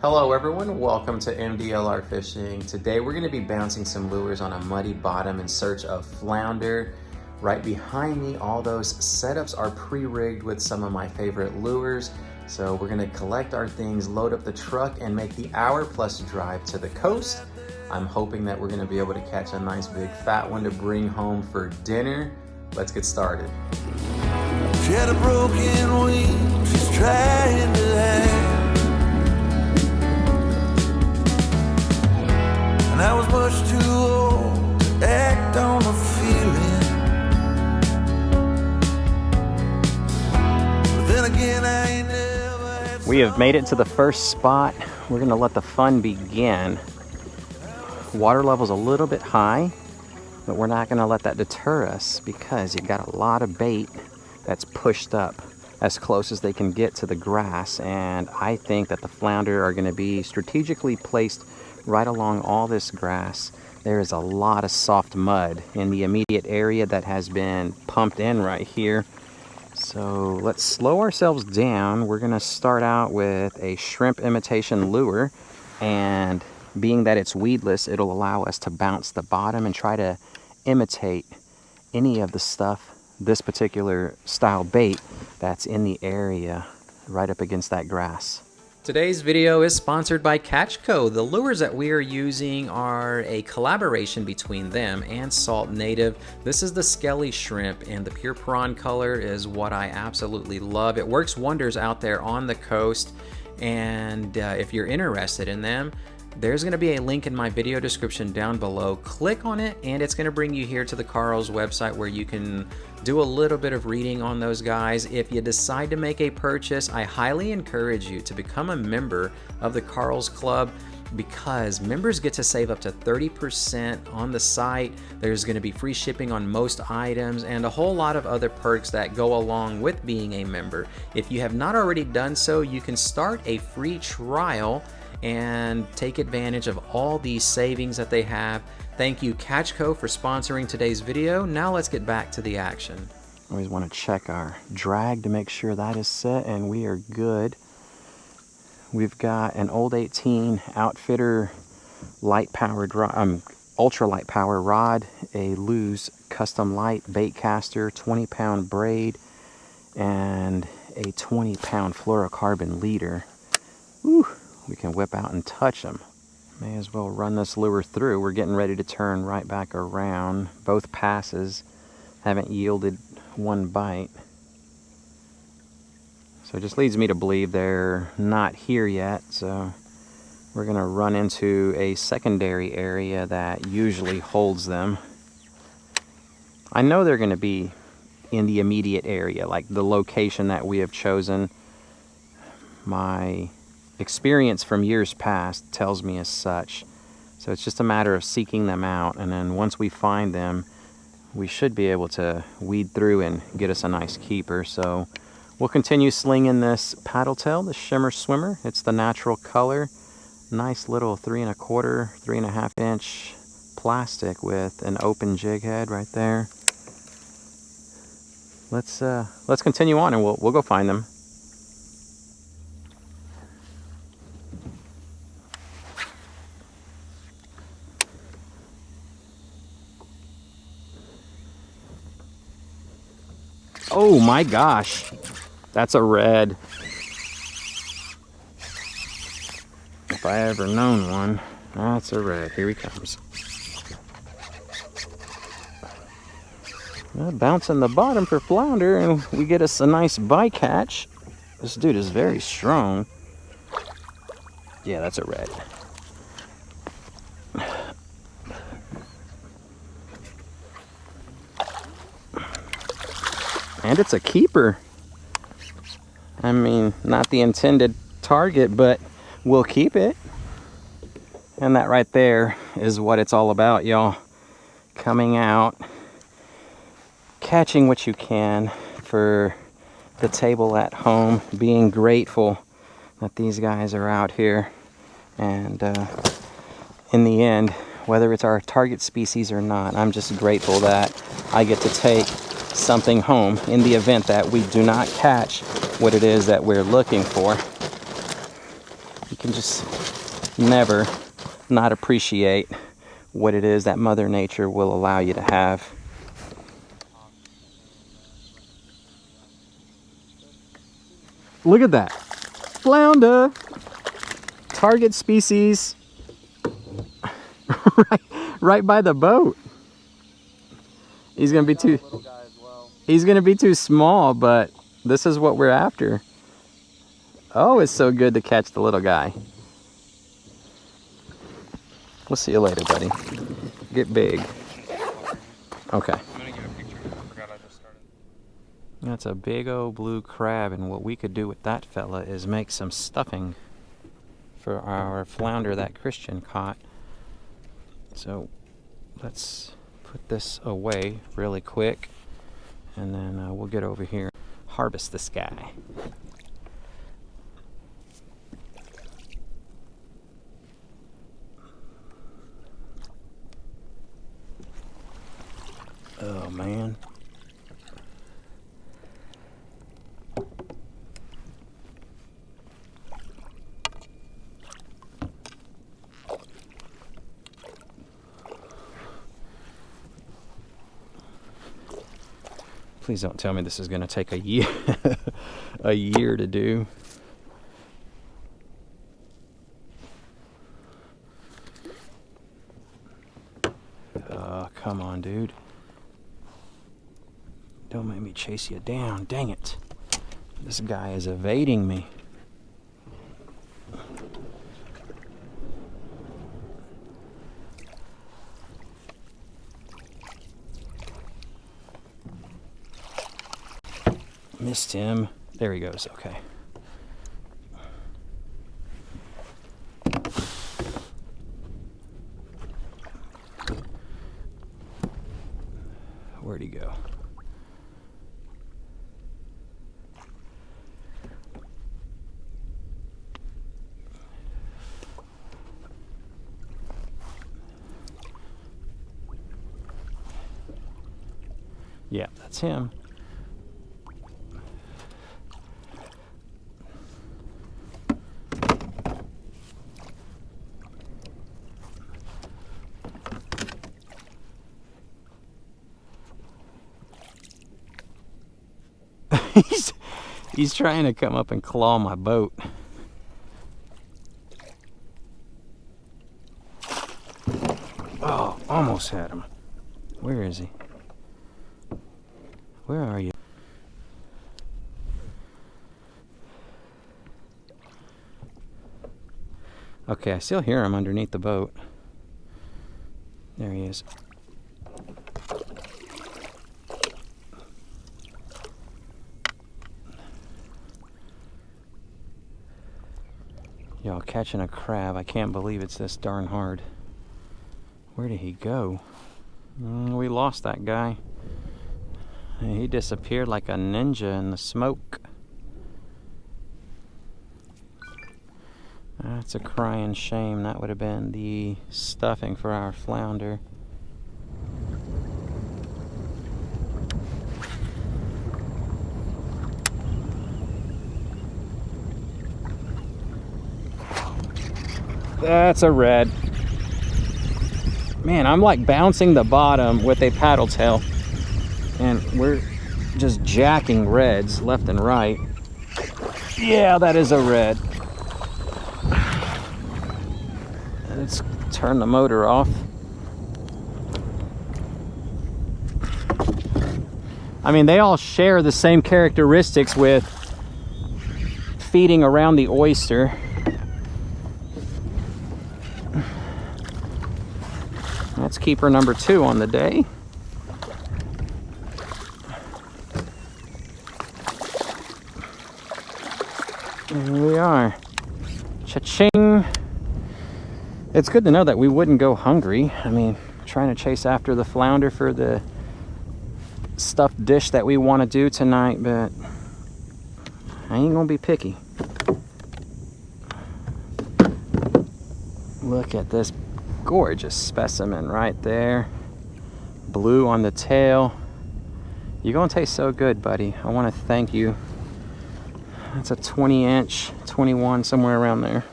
Hello everyone, welcome to MDLR Fishing. Today we're going to be bouncing some lures on a muddy bottom in search of flounder. Right behind me, all those setups are pre-rigged with some of my favorite lures. So we're going to collect our things, load up the truck, and make the hour-plus drive to the coast. I'm hoping that we're going to be able to catch a nice big fat one to bring home for dinner. Let's get started. She had a broken wing, she's trying to hang. And I was much too old to act on a feeling. But then again, I ain't never had. We have made it to the first spot. We're gonna let the fun begin. Water level's a little bit high, but we're not gonna let that deter us because you've got a lot of bait that's pushed up as close as they can get to the grass. And I think that the flounder are gonna be strategically placed right along all this grass. There is a lot of soft mud in the immediate area that has been pumped in right here. So let's slow ourselves down. We're gonna start out with a shrimp imitation lure, and being that it's weedless, it'll allow us to bounce the bottom and try to imitate any of the stuff, this particular style bait, that's in the area right up against that grass. Today's video is sponsored by Catchco. The lures that we are using are a collaboration between them and Salt Native. This is the Skelly Shrimp, and the pure prawn color is what I absolutely love. It works wonders out there on the coast, and if you're interested in them, there's going to be a link in my video description down below. Click on it and it's going to bring you here to the Karl's website where you can do a little bit of reading on those guys. If you decide to make a purchase, I highly encourage you to become a member of the Karl's Club, because members get to save up to 30% on the site. There's going to be free shipping on most items and a whole lot of other perks that go along with being a member. If you have not already done so, you can start a free trial and take advantage of all these savings that they have. Thank you, Catchco, for sponsoring today's video. Now let's get back to the action. Always want to check our drag to make sure that is set, and we are good. We've got an Old 18 Outfitter light powered rod, ultra light power rod, a Lew's custom light bait caster, 20-pound braid, and a 20-pound fluorocarbon leader. Woo! We can whip out and touch them. May as well run this lure through. We're getting ready to turn right back around. Both passes haven't yielded one bite. So it just leads me to believe they're not here yet. So we're gonna run into a secondary area that usually holds them. I know they're gonna be in the immediate area, like the location that we have chosen. My experience from years past tells me as such. So it's just a matter of seeking them out, and then once we find them, we should be able to weed through and get us a nice keeper. So we'll continue slinging this paddle tail, the Shimmer swimmer. It's the natural color. Nice little 3 1/4, 3.5 inch plastic with an open jig head right there. Let's continue on, and we'll go find them. Oh my gosh, that's a red. If I ever known one, that's a red. Here he comes. Bouncing the bottom for flounder, and we get us a nice bycatch. This dude is very strong. Yeah, that's a red. And it's a keeper. I mean, not the intended target, but we'll keep it. And that right there is what it's all about, y'all. Coming out, catching what you can for the table at home, being grateful that these guys are out here. And in the end, whether it's our target species or not, I'm just grateful that I get to take something home in the event that we do not catch what it is that we're looking for. You can just never not appreciate what it is that Mother Nature will allow you to have. Look at that. Flounder. Target species. right by the boat. He's gonna be too He's gonna be too small, but this is what we're after. Oh, it's so good to catch the little guy. We'll see you later, buddy. Get big. Okay. I'm gonna get a picture. I forgot I just started. That's a big old blue crab, and what we could do with that fella is make some stuffing for our flounder that Christian caught. So let's put this away really quick, and then we'll get over here and harvest this guy. Oh man. Please don't tell me this is going to take a year a year to do. Come on, dude. Don't make me chase you down. Dang it. This guy is evading me. Missed him. There he goes. Okay. Where'd he go? Yeah, that's him. He's trying to come up and claw my boat. Oh, almost had him. Where is he? Where are you? Okay, I still hear him underneath the boat. There he is. Y'all catching a crab. I can't believe it's this darn hard. Where did he go? We lost that guy. He disappeared like a ninja in the smoke. That's a crying shame. That would have been the stuffing for our flounder. That's a red. Man, I'm like bouncing the bottom with a paddle tail, and we're just jacking reds left and right. Yeah, that is a red. Let's turn the motor off. I mean, they all share the same characteristics with feeding around the oyster. That's keeper number 2 on the day. Here we are. Cha-ching. It's good to know that we wouldn't go hungry. I mean, trying to chase after the flounder for the stuffed dish that we want to do tonight, but I ain't gonna be picky. Look at this gorgeous specimen right there. Blue on the tail. You're gonna taste so good, buddy. I want to thank you. That's a 20 inch, 21, somewhere around there.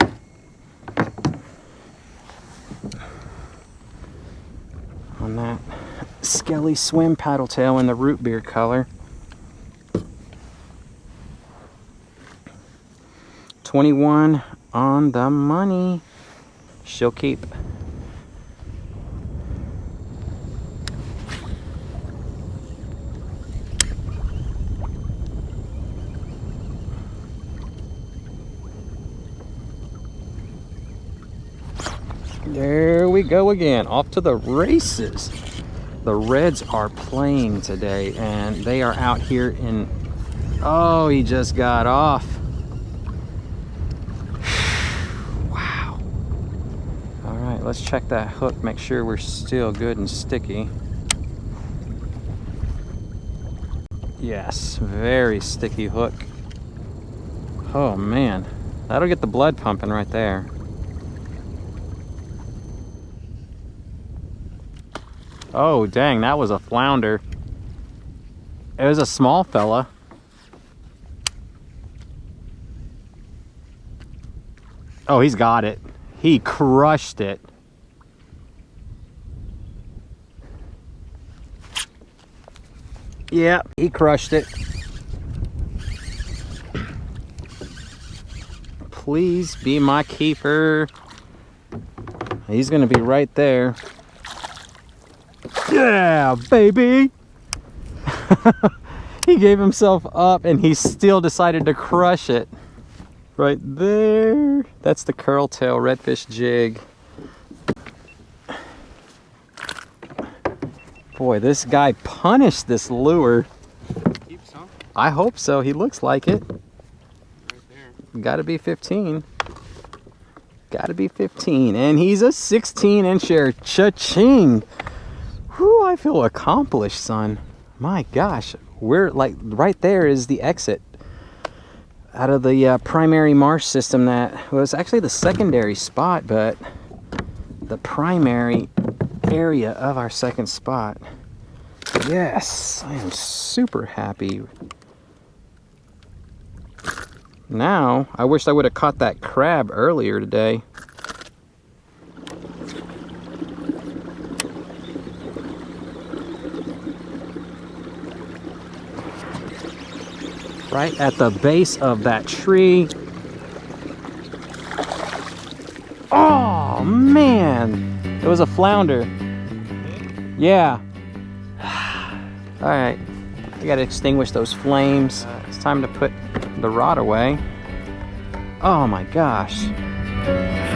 on that Skelly Swim paddle tail in the root beer color. 21 on the money. She'll keep. There we go again, off to the races. The Reds are playing today, and they are out here in, oh, he just got off. Wow. All right, let's check that hook, make sure we're still good and sticky. Yes, very sticky hook. Oh man, that'll get the blood pumping right there. Oh, dang, that was a flounder. It was a small fella. Oh, he's got it. He crushed it. Yeah, he crushed it. Please be my keeper. He's gonna be right there. Yeah, baby! He gave himself up and he still decided to crush it. Right there. That's the curl tail redfish jig. Boy, this guy punished this lure. Keep some. I hope so. He looks like it. Right there. Gotta be 15. Gotta be 15. And he's a 16-incher. Cha-ching! Whew, I feel accomplished, son. My gosh, we're like right there is the exit out of the primary marsh system that was actually the secondary spot, but the primary area of our second spot. Yes, I am super happy. Now, I wish I would have caught that crab earlier today. Right at the base of that tree. Oh man, it was a flounder. Yeah. All right, I gotta extinguish those flames. It's time to put the rod away. Oh my gosh.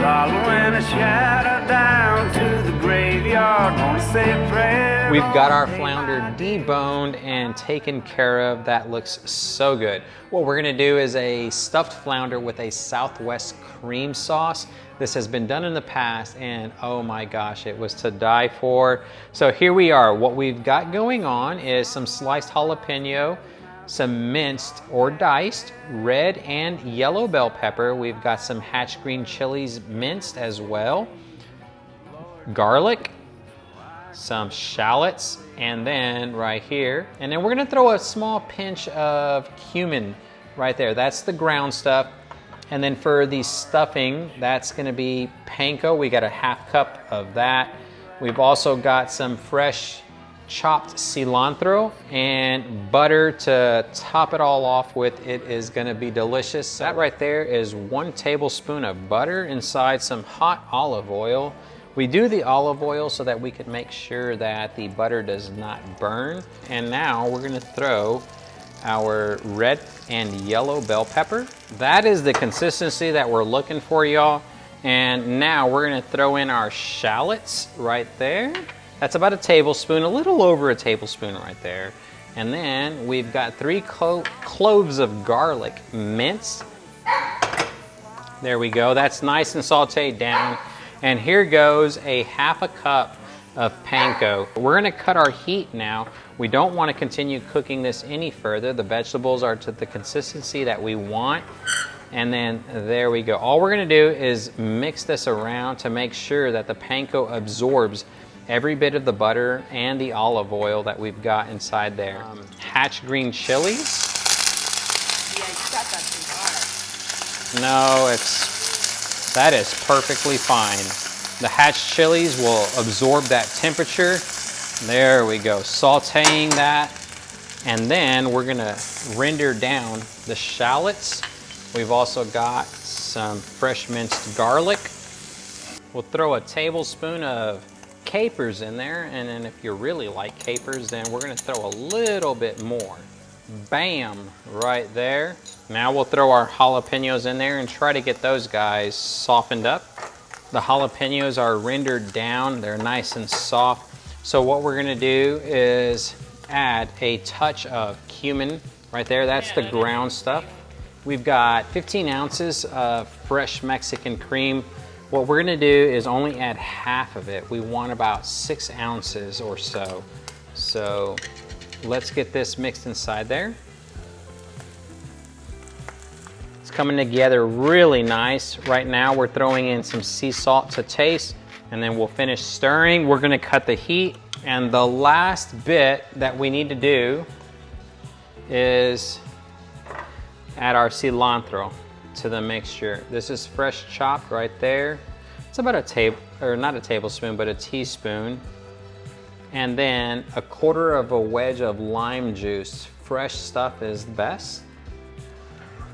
Following a shadow down to the graveyard, wanna say a prayer. We've got our flounder deboned and taken care of. That looks so good. What we're gonna do is a stuffed flounder with a Southwest cream sauce. This has been done in the past and oh my gosh, it was to die for. So here we are. What we've got going on is some sliced jalapeno, some minced or diced red and yellow bell pepper. We've got some hatch green chilies minced as well, garlic, some shallots, and then right here, and then we're gonna throw a small pinch of cumin right there. That's the ground stuff. And then for the stuffing, that's gonna be panko. We got a half cup of that. We've also got some fresh chopped cilantro and butter to top it all off with. It is gonna be delicious. That right there is 1 tablespoon of butter inside some hot olive oil. We do the olive oil so that we can make sure that the butter does not burn. And now we're gonna throw our red and yellow bell pepper. That is the consistency that we're looking for, y'all. And now we're gonna throw in our shallots right there. That's about a tablespoon, a little over a tablespoon right there. And then we've got 3 cloves of garlic minced. There we go, that's nice and sauteed down. And here goes a half a cup of panko. We're gonna cut our heat now. We don't wanna continue cooking this any further. The vegetables are to the consistency that we want. And then there we go. All we're gonna do is mix this around to make sure that the panko absorbs every bit of the butter and the olive oil that we've got inside there. Hatch green chilies. No, that is perfectly fine. The hatch chilies will absorb that temperature. There we go, sauteing that. And then we're gonna render down the shallots. We've also got some fresh minced garlic. We'll throw a tablespoon of capers in there, and then if you really like capers, then we're gonna throw a little bit more. Bam, right there. Now we'll throw our jalapenos in there and try to get those guys softened up. The jalapenos are rendered down, they're nice and soft. So what we're gonna do is add a touch of cumin right there. That's the ground stuff. We've got 15 ounces of fresh Mexican cream. What we're gonna do is only add half of it. We want about 6 ounces or so. So let's get this mixed inside there. It's coming together really nice. Right now we're throwing in some sea salt to taste, and then we'll finish stirring. We're gonna cut the heat, and the last bit that we need to do is add our cilantro to the mixture. This is fresh chopped right there. It's about not a tablespoon, but a teaspoon. And then a quarter of a wedge of lime juice. Fresh stuff is best.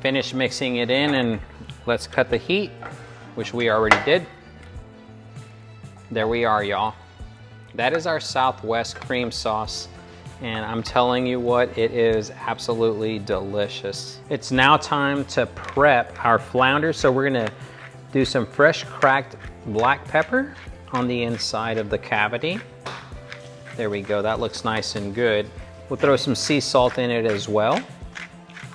Finish mixing it in, and let's cut the heat, which we already did. There we are, y'all. That is our Southwest cream sauce. And I'm telling you what, it is absolutely delicious. It's now time to prep our flounder. So we're gonna do some fresh cracked black pepper on the inside of the cavity. There we go, that looks nice and good. We'll throw some sea salt in it as well.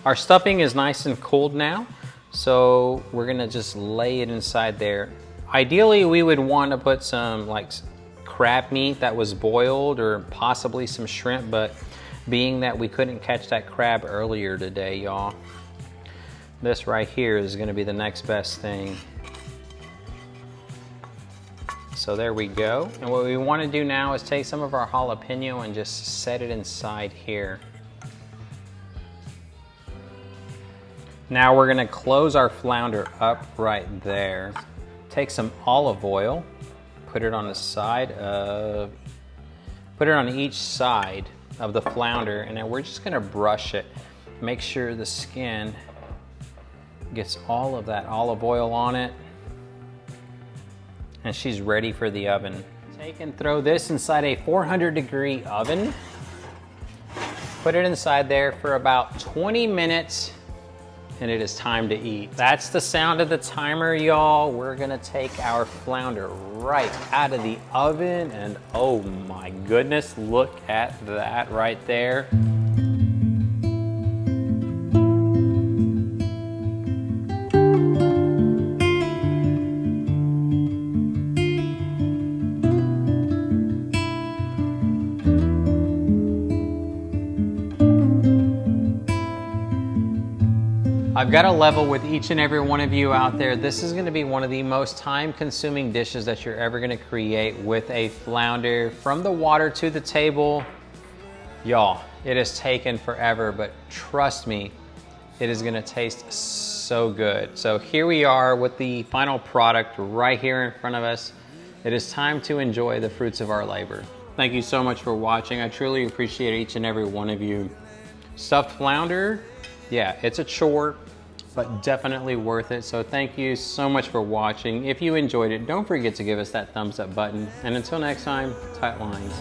Our stuffing is nice and cooled now, so we're gonna just lay it inside there. Ideally, we would want to put some like crab meat that was boiled, or possibly some shrimp, but being that we couldn't catch that crab earlier today, y'all, this right here is gonna be the next best thing. So there we go. And what we wanna do now is take some of our jalapeno and just set it inside here. Now we're gonna close our flounder up right there. Take some olive oil, put it on each side of the flounder, and then we're just gonna brush it. Make sure the skin gets all of that olive oil on it. And she's ready for the oven. Take and throw this inside a 400-degree oven. Put it inside there for about 20 minutes, and it is time to eat. That's the sound of the timer, y'all. We're gonna take our flounder right out of the oven, and oh my goodness, look at that right there. I've got a level with each and every one of you out there. This is gonna be one of the most time-consuming dishes that you're ever gonna create with a flounder. From the water to the table, y'all, it has taken forever, but trust me, it is gonna taste so good. So here we are with the final product right here in front of us. It is time to enjoy the fruits of our labor. Thank you so much for watching. I truly appreciate each and every one of you. Stuffed flounder, yeah, it's a chore, but definitely worth it. So thank you so much for watching. If you enjoyed it, don't forget to give us that thumbs up button. And until next time, tight lines.